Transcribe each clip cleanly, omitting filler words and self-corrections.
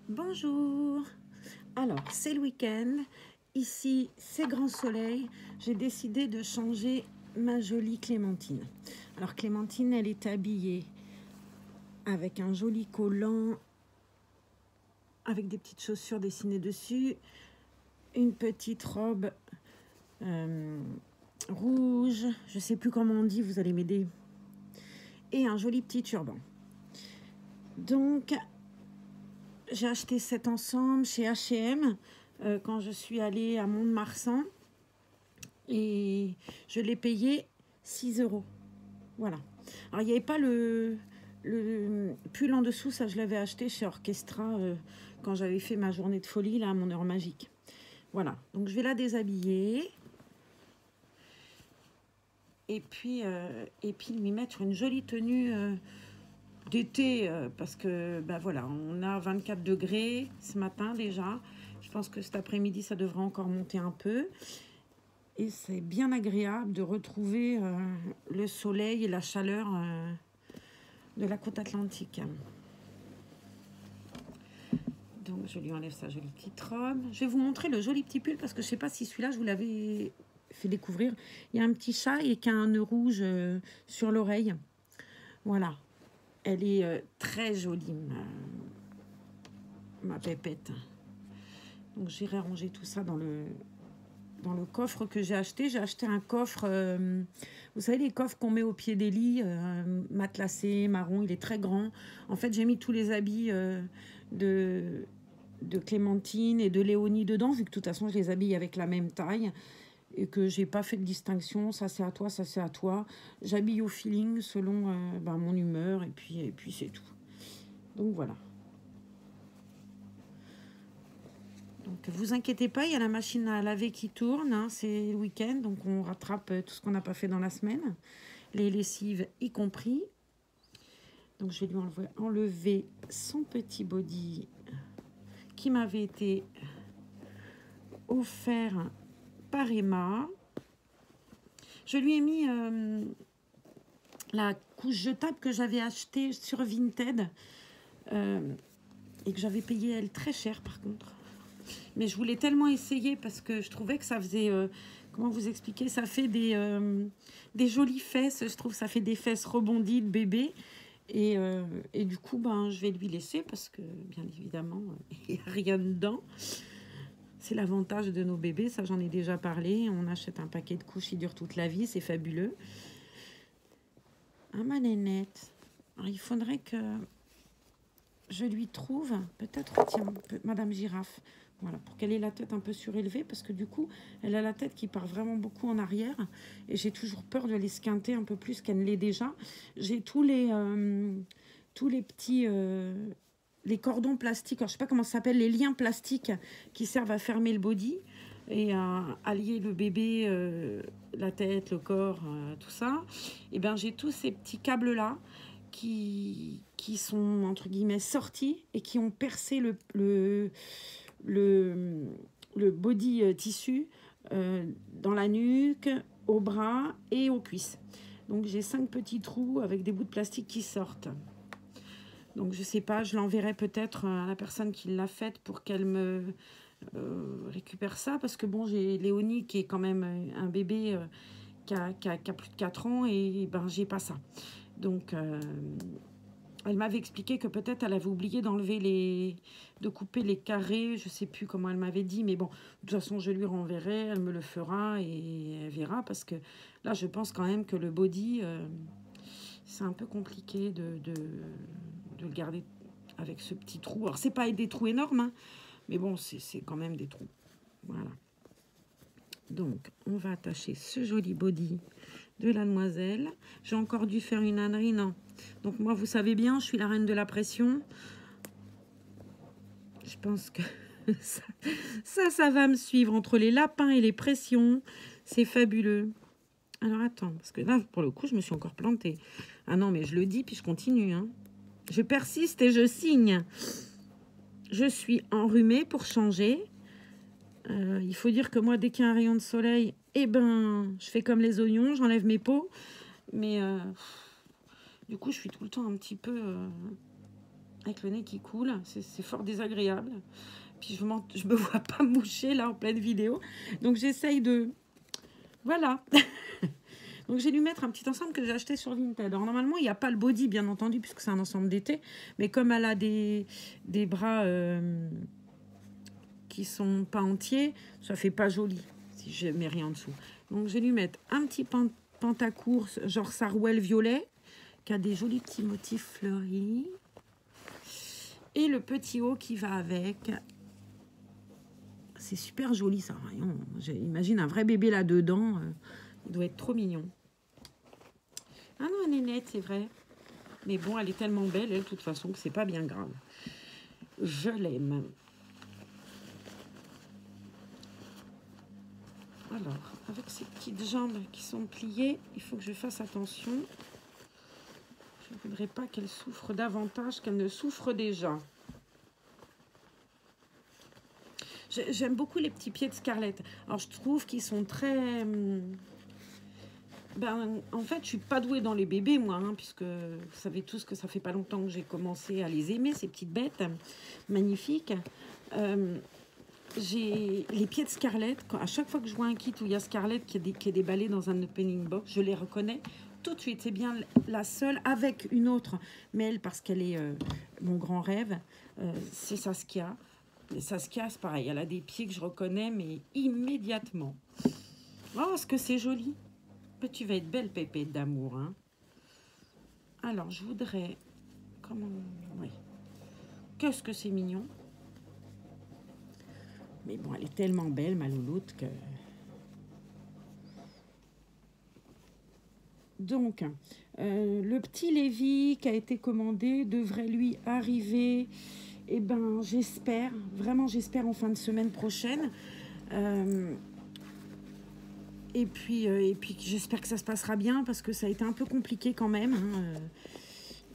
Bonjour. Alors, c'est le week-end. Ici, c'est grand soleil. J'ai décidé de changer ma jolie Clémentine. Alors, Clémentine, elle est habillée avec un joli collant, avec des petites chaussures dessinées dessus, une petite robe rouge, je ne sais plus comment on dit, vous allez m'aider, et un joli petit turban. Donc, j'ai acheté cet ensemble chez H&M quand je suis allée à Mont-de-Marsan et je l'ai payé 6 €. Voilà. Alors, il n'y avait pas le pull en dessous, ça je l'avais acheté chez Orchestra quand j'avais fait ma journée de folie là à mon heure magique. Voilà, donc je vais la déshabiller et puis lui mettre une jolie tenue d'été parce que ben voilà, on a 24 degrés ce matin déjà. Je pense que cet après-midi ça devrait encore monter un peu et c'est bien agréable de retrouver le soleil et la chaleur de la côte atlantique. Donc je lui enlève sa jolie petite robe. Je vais vous montrer le joli petit pull parce que je sais pas si celui-là je vous l'avais fait découvrir. Il y a un petit chat et qui a un nœud rouge sur l'oreille. Voilà. Elle est très jolie, ma pépette. Donc j'irai ranger tout ça dans le coffre que j'ai acheté. J'ai acheté un coffre, vous savez les coffres qu'on met au pied des lits, matelassé, marron, il est très grand. En fait j'ai mis tous les habits de Clémentine et de Léonie dedans, vu que de toute façon je les habille avec la même taille et que j'ai pas fait de distinction, ça c'est à toi, ça c'est à toi. J'habille au feeling selon mon humeur et puis c'est tout. Donc voilà. Donc vous inquiétez pas, il y a la machine à laver qui tourne, hein, c'est le week-end, donc on rattrape tout ce qu'on n'a pas fait dans la semaine, les lessives y compris. Donc je vais lui enlever son petit body qui m'avait été offert par Emma. Je lui ai mis la couche jetable que j'avais achetée sur Vinted et que j'avais payé elle très cher par contre. Mais je voulais tellement essayer parce que je trouvais que ça faisait, comment vous expliquer, ça fait des jolies fesses, je trouve, ça fait des fesses rebondies de bébé. Et du coup, je vais lui laisser parce que, bien évidemment, il n'y a rien dedans. C'est l'avantage de nos bébés, ça j'en ai déjà parlé. On achète un paquet de couches, il dure toute la vie, c'est fabuleux. Ah, ma nénette. Alors, il faudrait que je lui trouve, peut-être, tiens, Madame Girafe, voilà, pour qu'elle ait la tête un peu surélevée, parce que du coup, elle a la tête qui part vraiment beaucoup en arrière, et j'ai toujours peur de l'esquinter un peu plus qu'elle ne l'est déjà. J'ai tous les petits... les cordons plastiques, alors je sais pas comment ça s'appelle, les liens plastiques qui servent à fermer le body et à lier le bébé, la tête, le corps, tout ça. Et bien j'ai tous ces petits câbles là qui sont entre guillemets sortis et qui ont percé le body tissu dans la nuque, au bras et aux cuisses. Donc j'ai 5 petits trous avec des bouts de plastique qui sortent. Donc je sais pas, je l'enverrai peut-être à la personne qui l'a faite pour qu'elle me récupère ça. Parce que bon, j'ai Léonie qui est quand même un bébé qui a plus de 4 ans et j'ai pas ça. Donc elle m'avait expliqué que peut-être elle avait oublié d'enlever de couper les carrés, je sais plus comment elle m'avait dit, mais bon, de toute façon je lui renverrai, elle me le fera et elle verra parce que là je pense quand même que le body c'est un peu compliqué de le garder avec ce petit trou. Alors c'est pas des trous énormes, hein, mais bon c'est quand même des trous. Voilà. Donc on va attacher ce joli body de la demoiselle. J'ai encore dû faire une ânerie, non. Donc moi, vous savez bien, je suis la reine de la pression. Je pense que ça va me suivre entre les lapins et les pressions. C'est fabuleux. Alors attends, parce que là, pour le coup, je me suis encore plantée. Ah non, mais je le dis, puis je continue. Hein. Je persiste et je signe. Je suis enrhumée pour changer. Il faut dire que moi, dès qu'il y a un rayon de soleil, je fais comme les oignons, j'enlève mes peaux. Mais du coup, je suis tout le temps un petit peu avec le nez qui coule, c'est fort désagréable. Puis je me vois pas moucher là en pleine vidéo. Donc j'essaye de... Voilà. Donc j'ai dû mettre un petit ensemble que j'ai acheté sur Vinted. Alors normalement il n'y a pas le body bien entendu puisque c'est un ensemble d'été. Mais comme elle a des bras qui sont pas entiers, ça fait pas joli si je mets rien en dessous. Donc j'ai dû mettre un petit pantacourt genre sarouel violet qui a des jolis petits motifs fleuris. Et le petit haut qui va avec. C'est super joli ça. J'imagine un vrai bébé là-dedans. Il doit être trop mignon. Ah non, elle est nette, c'est vrai. Mais bon, elle est tellement belle, elle, de toute façon, que c'est pas bien grave. Je l'aime. Alors, avec ces petites jambes qui sont pliées, il faut que je fasse attention. Je ne voudrais pas qu'elle souffre davantage qu'elle ne souffre déjà. J'aime beaucoup les petits pieds de Scarlett. Alors, je trouve qu'ils sont très... en fait, je suis pas douée dans les bébés, moi, hein, puisque vous savez tous que ça fait pas longtemps que j'ai commencé à les aimer, ces petites bêtes magnifiques. J'ai les pieds de Scarlett. À chaque fois que je vois un kit où il y a Scarlett qui est déballé dans un opening box, je les reconnais tout de suite. C'est bien la seule avec une autre, mais elle, parce qu'elle est mon grand rêve, c'est Saskia. Et Saskia, c'est pareil, elle a des pieds que je reconnais, mais immédiatement. Oh, est-ce que c'est joli? Mais tu vas être belle, pépette d'amour. Hein. Alors, je voudrais... Comment... Oui. Qu'est-ce que c'est mignon. Mais bon, elle est tellement belle, ma louloute, que... Donc, le petit Lévi qui a été commandé devrait lui arriver... Eh ben, j'espère, vraiment j'espère en fin de semaine prochaine. Et puis j'espère que ça se passera bien parce que ça a été un peu compliqué quand même. Hein.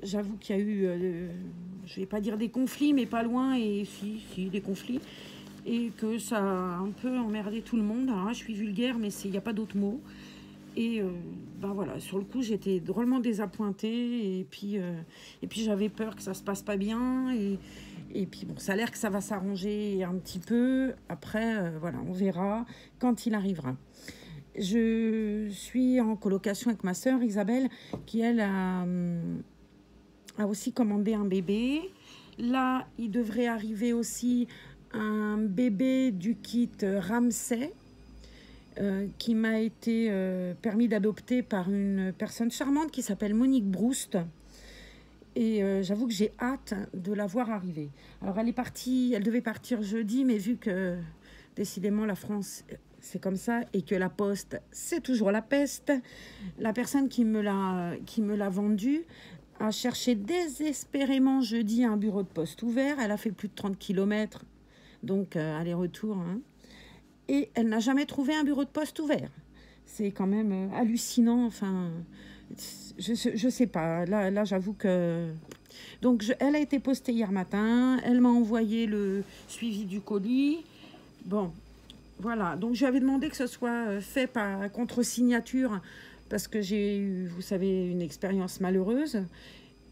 J'avoue qu'il y a eu, je vais pas dire des conflits, mais pas loin, et si des conflits. Et que ça a un peu emmerdé tout le monde. Alors là, je suis vulgaire, mais il n'y a pas d'autre mot. Et ben voilà, sur le coup, j'étais drôlement désappointée. Et puis j'avais peur que ça se passe pas bien. Et puis bon, ça a l'air que ça va s'arranger un petit peu. Après, voilà, on verra quand il arrivera. Je suis en colocation avec ma sœur Isabelle, qui elle a aussi commandé un bébé. Là, il devrait arriver aussi un bébé du kit Ramsay, qui m'a été permis d'adopter par une personne charmante qui s'appelle Monique Broust. Et j'avoue que j'ai hâte de la voir arriver. Alors elle devait partir jeudi, mais vu que décidément la France c'est comme ça et que la poste c'est toujours la peste, la personne qui me l'a vendu a cherché désespérément jeudi un bureau de poste ouvert. Elle a fait plus de 30 km, donc aller-retour, hein, et elle n'a jamais trouvé un bureau de poste ouvert. C'est quand même hallucinant. Enfin, je sais pas. Là j'avoue que... Donc, elle a été postée hier matin. Elle m'a envoyé le suivi du colis. Bon, voilà. Donc, je lui avais demandé que ce soit fait par contre-signature parce que j'ai eu, vous savez, une expérience malheureuse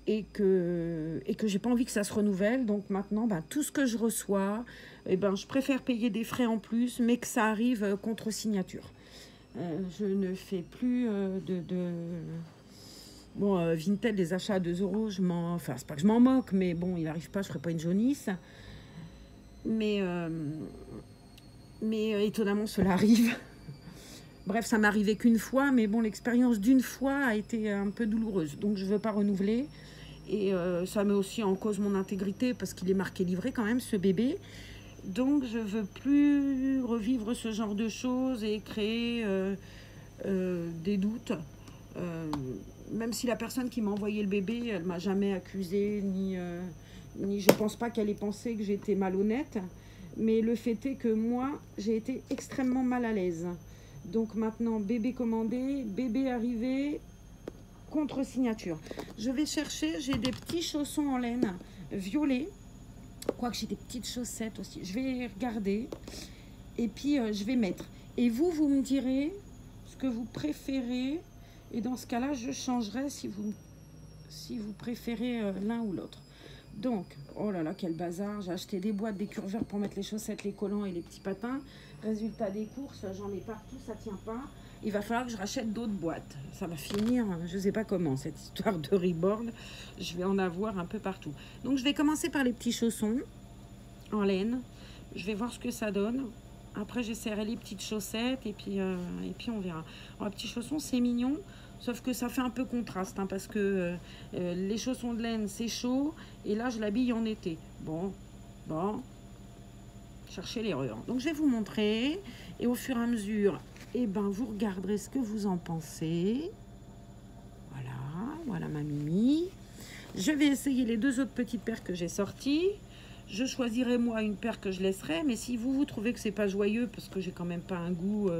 et que j'ai pas envie que ça se renouvelle. Donc, maintenant, tout ce que je reçois, je préfère payer des frais en plus, mais que ça arrive contre-signature. Je ne fais plus Bon, Vinted, les achats à 2 €, enfin, c'est pas que je m'en moque, mais bon, il n'arrive pas, je ferai pas une jaunisse. Mais étonnamment, cela arrive. Bref, ça m'est arrivé qu'une fois, mais bon, l'expérience d'une fois a été un peu douloureuse. Donc, je ne veux pas renouveler. Et ça met aussi en cause mon intégrité, parce qu'il est marqué livré quand même, ce bébé. Donc, je ne veux plus revivre ce genre de choses et créer des doutes. Même si la personne qui m'a envoyé le bébé, elle m'a jamais accusée, ni je pense pas qu'elle ait pensé que j'étais malhonnête. Mais le fait est que moi, j'ai été extrêmement mal à l'aise. Donc maintenant, bébé commandé, bébé arrivé, contre-signature. Je vais chercher, j'ai des petits chaussons en laine violets. Quoique j'ai des petites chaussettes aussi. Je vais regarder et puis je vais mettre. Et vous me direz ce que vous préférez. Et dans ce cas-là, je changerai si vous préférez l'un ou l'autre. Donc, oh là là, quel bazar. J'ai acheté des boîtes, des curveurs pour mettre les chaussettes, les collants et les petits patins. Résultat des courses, j'en ai partout, ça tient pas. Il va falloir que je rachète d'autres boîtes. Ça va finir, je ne sais pas comment, cette histoire de Reborn. Je vais en avoir un peu partout. Donc, je vais commencer par les petits chaussons en laine. Je vais voir ce que ça donne. Après, j'essaierai les petites chaussettes et puis on verra. Alors, les petits chaussons, c'est mignon. Sauf que ça fait un peu contraste, hein, parce que les chaussons de laine, c'est chaud. Et là, je l'habille en été. Bon, cherchez l'erreur. Donc, je vais vous montrer. Et au fur et à mesure, eh ben, vous regarderez ce que vous en pensez. Voilà ma Mimi. Je vais essayer les deux autres petites paires que j'ai sorties. Je choisirai, moi, une paire que je laisserai. Mais si vous trouvez que c'est pas joyeux, parce que j'ai quand même pas un goût...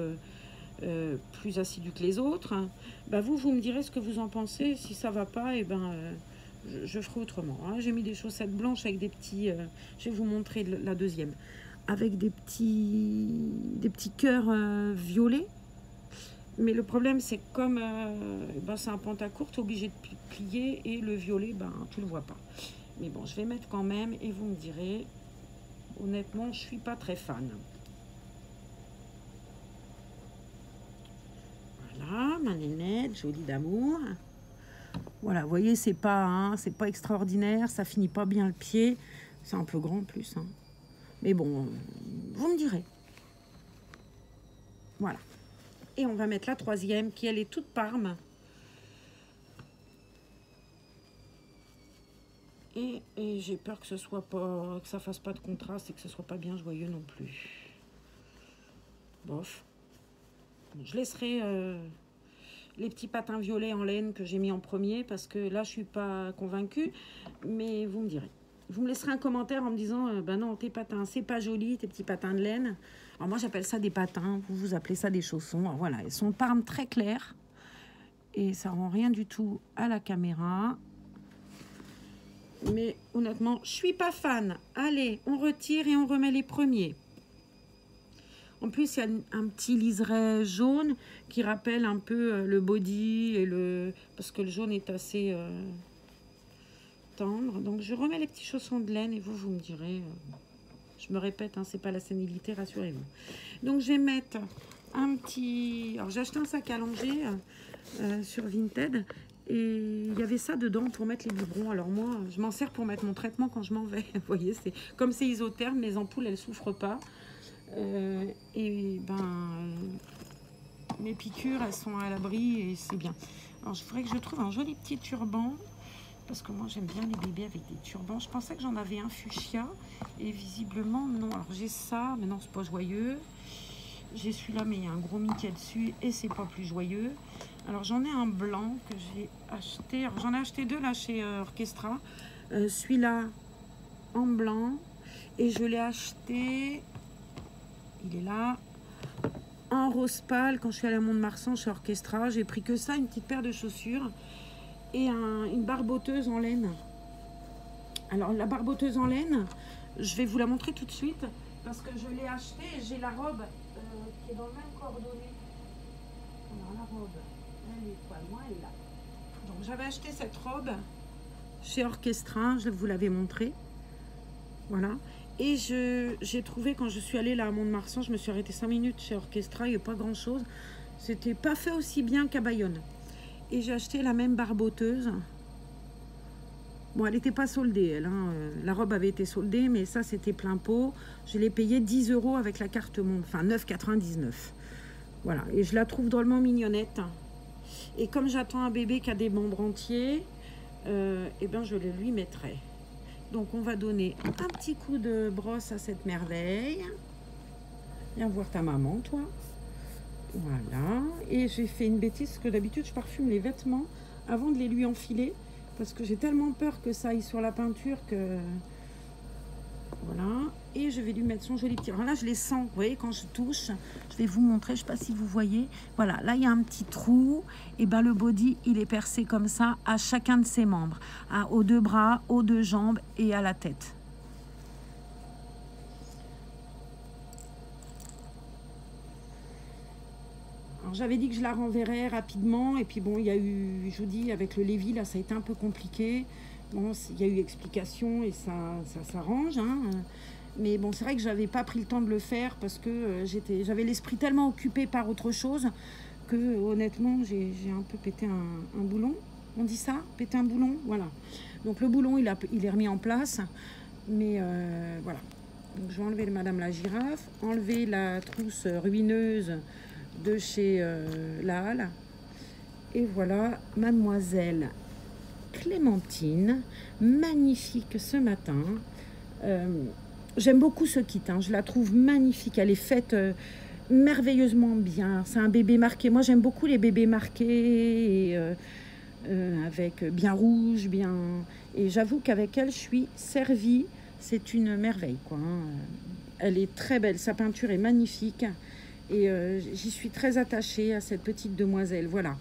plus assidu que les autres, hein, bah vous me direz ce que vous en pensez. Si ça va pas, et ben je ferai autrement, hein. J'ai mis des chaussettes blanches avec des petits je vais vous montrer la deuxième, avec des petits cœurs violets. Mais le problème, c'est que comme c'est un pantacourt, t'es obligé de plier, et le violet, tu le vois pas. Mais bon, je vais mettre quand même et vous me direz. Honnêtement, je suis pas très fan. Voilà, ma nénette, jolie d'amour. Voilà, vous voyez, c'est pas extraordinaire, ça finit pas bien le pied. C'est un peu grand en plus, hein. Mais bon, vous me direz. Voilà. Et on va mettre la troisième, qui elle est toute parme. Et j'ai peur que ça fasse pas de contraste et que ce soit pas bien joyeux non plus. Bof. Je laisserai les petits patins violets en laine que j'ai mis en premier, parce que là, je suis pas convaincue. Mais vous me direz. Vous me laisserez un commentaire en me disant non, tes patins, c'est pas joli, tes petits patins de laine. Alors moi, j'appelle ça des patins. Vous appelez ça des chaussons. Alors voilà, ils sont parme très clairs. Et ça rend rien du tout à la caméra. Mais honnêtement, je suis pas fan. Allez, on retire et on remet les premiers. En plus, il y a un petit liseré jaune qui rappelle un peu le body parce que le jaune est assez tendre. Donc, je remets les petits chaussons de laine et vous me direz. Je me répète, hein, c'est pas la sénilité, rassurez-vous. Donc, je vais mettre un petit. Alors, j'ai acheté un sac à langer sur Vinted et il y avait ça dedans pour mettre les biberons. Alors, moi, je m'en sers pour mettre mon traitement quand je m'en vais. Vous voyez, comme c'est isotherme, les ampoules, elles souffrent pas. Mes piqûres, elles sont à l'abri et c'est bien. Alors, il faudrait que je trouve un joli petit turban, parce que moi j'aime bien les bébés avec des turbans. Je pensais que j'en avais un fuchsia et visiblement non. Alors j'ai ça, mais non, c'est pas joyeux. J'ai celui-là, mais il y a un gros Mickey dessus et c'est pas plus joyeux. Alors j'en ai un blanc que j'ai acheté. J'en ai acheté deux là chez Orchestra. Celui-là en blanc, et je l'ai acheté. Il est là, en rose pâle. Quand je suis allée à Mont-de-Marsan chez Orchestra, j'ai pris que ça, une petite paire de chaussures et une barboteuse en laine. Alors la barboteuse en laine, je vais vous la montrer tout de suite parce que je l'ai achetée et j'ai la robe qui est dans le même coordonnée. Alors la robe, elle est pas loin, elle est là. Donc j'avais acheté cette robe chez Orchestra, je vous l'avais montré. Voilà. Et j'ai trouvé, quand je suis allée là à Mont-de-Marsan, je me suis arrêtée 5 minutes chez Orchestra, il n'y a pas grand chose. C'était pas fait aussi bien qu'à Bayonne. Et j'ai acheté la même barboteuse. Bon, elle n'était pas soldée, elle, hein. La robe avait été soldée, mais ça c'était plein pot. Je l'ai payé 10 € avec la carte Monde, enfin 9,99 €. Voilà, et je la trouve drôlement mignonnette. Et comme j'attends un bébé qui a des membres entiers, eh ben je le lui mettrai. Donc on va donner un petit coup de brosse à cette merveille. Viens voir ta maman, toi. Voilà. Et j'ai fait une bêtise, parce que d'habitude je parfume les vêtements avant de les lui enfiler, parce que j'ai tellement peur que ça aille sur la peinture que... Voilà. Et je vais lui mettre son joli petit... Alors là, je les sens, vous voyez, quand je touche. Je vais vous montrer, je ne sais pas si vous voyez. Voilà, là, il y a un petit trou. Et ben le body, il est percé comme ça à chacun de ses membres. Aux deux bras, aux deux jambes et à la tête. Alors, j'avais dit que je la renverrais rapidement. Et puis bon, il y a eu, je vous dis, avec le Lévi, là, ça a été un peu compliqué. Bon, il y a eu explication et ça s'arrange, hein. Mais bon, c'est vrai que j'avais pas pris le temps de le faire parce que j'avais l'esprit tellement occupé par autre chose que honnêtement, j'ai un peu pété un boulon. On dit ça? Péter un boulon? Voilà. Donc le boulon, il est remis en place. Mais voilà. Donc je vais enlever Madame la girafe, enlever la trousse ruineuse de chez La Halle. Et voilà Mademoiselle Clémentine, magnifique ce matin. J'aime beaucoup ce kit, hein. Je la trouve magnifique. Elle est faite merveilleusement bien. C'est un bébé marqué. Moi, j'aime beaucoup les bébés marqués et, avec bien rouge, bien. Et j'avoue qu'avec elle, je suis servie. C'est une merveille, quoi, hein. Elle est très belle. Sa peinture est magnifique. Et j'y suis très attachée à cette petite demoiselle. Voilà.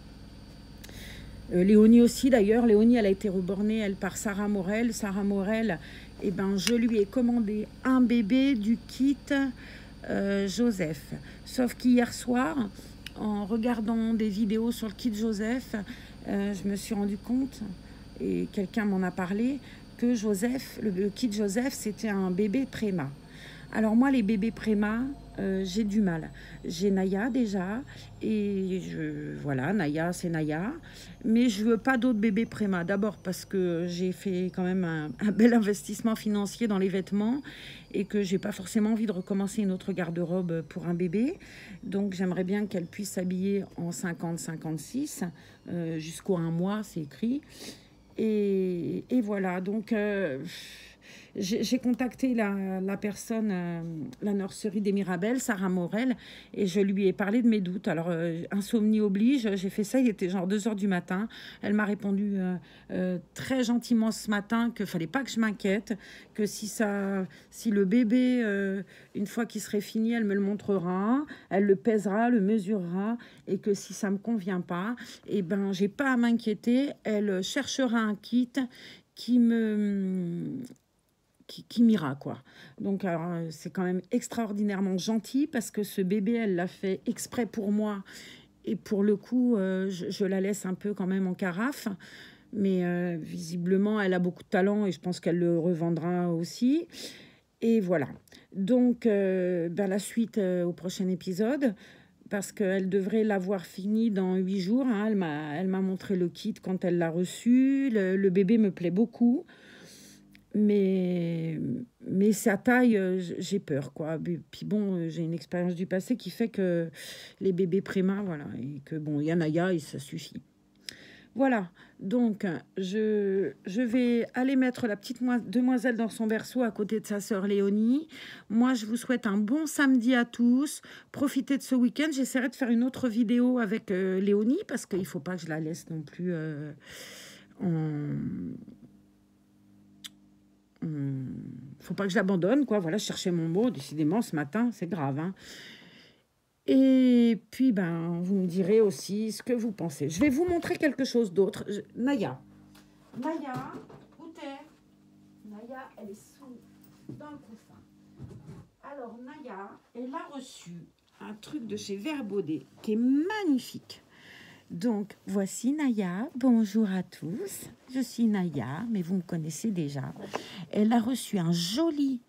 Léonie aussi, d'ailleurs. Léonie, elle a été rebornée, elle, par Sarah Morel. Sarah Morel, eh ben, je lui ai commandé un bébé du kit Joseph. Sauf qu'hier soir, en regardant des vidéos sur le kit Joseph, je me suis rendu compte, et quelqu'un m'en a parlé, que Joseph, le kit Joseph, c'était un bébé préma. Alors moi, les bébés préma, j'ai du mal. J'ai Naya déjà, et voilà, Naya, c'est Naya. Mais je veux pas d'autres bébés préma. D'abord parce que j'ai fait quand même un bel investissement financier dans les vêtements et que j'ai pas forcément envie de recommencer une autre garde-robe pour un bébé. Donc j'aimerais bien qu'elle puisse s'habiller en 50-56, jusqu'au 1 mois, c'est écrit. Et voilà, donc j'ai contacté la personne, la nurserie des Mirabelles, Sarah Morel, et je lui ai parlé de mes doutes. Alors, insomnie oblige, j'ai fait ça, il était genre 2 h du matin. Elle m'a répondu très gentiment ce matin qu'il ne fallait pas que je m'inquiète, que si le bébé, une fois qu'il serait fini, elle me le montrera, elle le pèsera, le mesurera, et que si ça ne me convient pas, eh ben, j'ai pas à m'inquiéter. Elle cherchera un kit qui m'ira, quoi. Donc, c'est quand même extraordinairement gentil parce que ce bébé, elle l'a fait exprès pour moi. Et pour le coup, je la laisse un peu quand même en carafe. Mais visiblement, elle a beaucoup de talent et je pense qu'elle le revendra aussi. Et voilà. Donc, la suite au prochain épisode, parce qu'elle devrait l'avoir fini dans 8 jours. Hein. Elle m'a montré le kit quand elle l'a reçu. Le bébé me plaît beaucoup. Mais sa taille, j'ai peur, quoi. Puis bon, j'ai une expérience du passé qui fait que les bébés préma, voilà. Et que bon, Yanaya, et ça suffit. Voilà, donc je vais aller mettre la petite demoiselle dans son berceau à côté de sa sœur Léonie. Moi, je vous souhaite un bon samedi à tous. Profitez de ce week-end. J'essaierai de faire une autre vidéo avec Léonie parce qu'il ne faut pas que je la laisse non plus faut pas que je l'abandonne, quoi. Voilà, je cherchais mon mot. Décidément, ce matin, c'est grave, hein. Et puis, vous me direz aussi ce que vous pensez. Je vais vous montrer quelque chose d'autre. Naya, où t'es? Naya, elle est dans le coussin. Alors, Naya, elle a reçu un truc de chez Verbaudet qui est magnifique. Donc, voici Naya. Bonjour à tous. Je suis Naya, mais vous me connaissez déjà. Elle a reçu un joli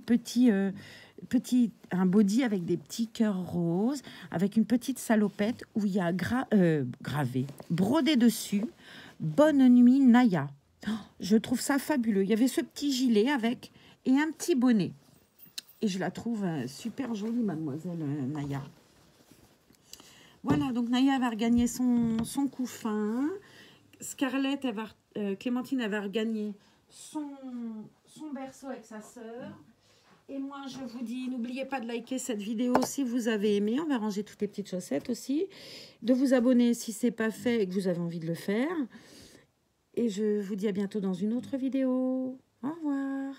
petit... un body avec des petits cœurs roses, avec une petite salopette où il y a gravé, brodé dessus, bonne nuit Naya. Oh, je trouve ça fabuleux. Il y avait ce petit gilet avec et un petit bonnet. Et je la trouve super jolie, mademoiselle Naya. Voilà, donc Naya va regagner son couffin. Scarlett, Clémentine, elle va regagner son berceau avec sa sœur. Et moi, je vous dis, n'oubliez pas de liker cette vidéo si vous avez aimé. On va ranger toutes les petites chaussettes aussi. De vous abonner si ce n'est pas fait et que vous avez envie de le faire. Et je vous dis à bientôt dans une autre vidéo. Au revoir.